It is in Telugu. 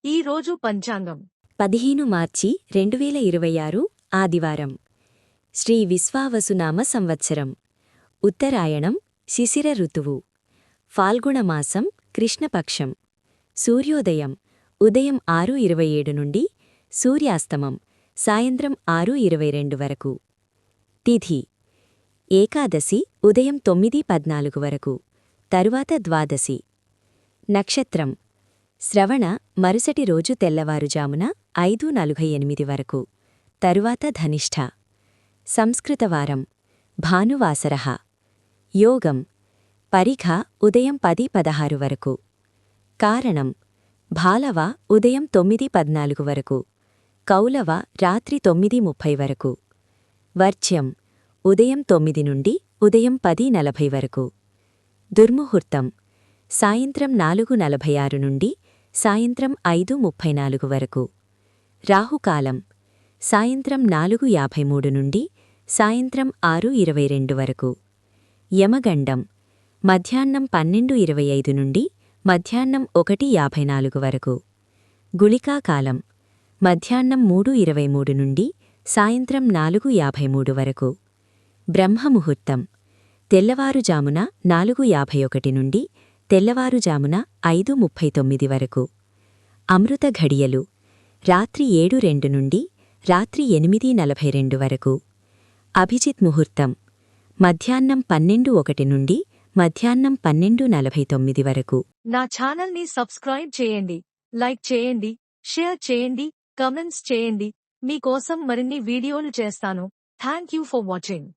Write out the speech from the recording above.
ఈ రోజు పంచాంగం 15 మార్చి 2026 ఆదివారం శ్రీ విశ్వావసునామ సంవత్సరం ఉత్తరాయణం శిశిర ఋతువు ఫాల్గుణమాసం కృష్ణపక్షం సూర్యోదయం ఉదయం 6:27 నుండి సూర్యాస్తమం సాయంత్రం 6:22 వరకు తిథి ఏకాదశి ఉదయం 9:14 వరకు తరువాత ద్వాదశి నక్షత్రం శ్రవణ మరుసటి రోజు తెల్లవారుజామున 5:48 వరకు తరువాత ధనిష్ఠ సంస్కృతవారం భానువాసరః యోగం పరిఘ ఉదయం 10:16 వరకు కారణం భాలవ ఉదయం 9:14 వరకు కౌలవ రాత్రి 9:30 వరకు వర్జ్యం ఉదయం 9 నుండి ఉదయం 10:40 వరకు దుర్ముహూర్తం సాయంత్రం 4:46 నుండి సాయంత్రం 5:34 వరకు రాహుకాలం సాయంత్రం 4:53 నుండి సాయంత్రం 6:22 వరకు యమగండం మధ్యాహ్నం 12:25 నుండి మధ్యాహ్నం 1:54 వరకు గుళికాకాలం మధ్యాహ్నం 3:23 నుండి సాయంత్రం 4:53 వరకు బ్రహ్మముహూర్తం తెల్లవారుజామున 4:51 నుండి తెల్లవారుజామున 5:39 వరకు అమృత ఘడియలు రాత్రి 7:02 నుండి రాత్రి 8:42 వరకు అభిజిత్ ముహూర్తం మధ్యాహ్నం 12:01 నుండి మధ్యాహ్నం 12:49 వరకు. నా ఛానల్ని సబ్స్క్రైబ్ చేయండి, లైక్ చేయండి, షేర్ చేయండి, కమెంట్స్ చేయండి. మీకోసం మరిన్ని వీడియోలు చేస్తాను. Thank you for watching.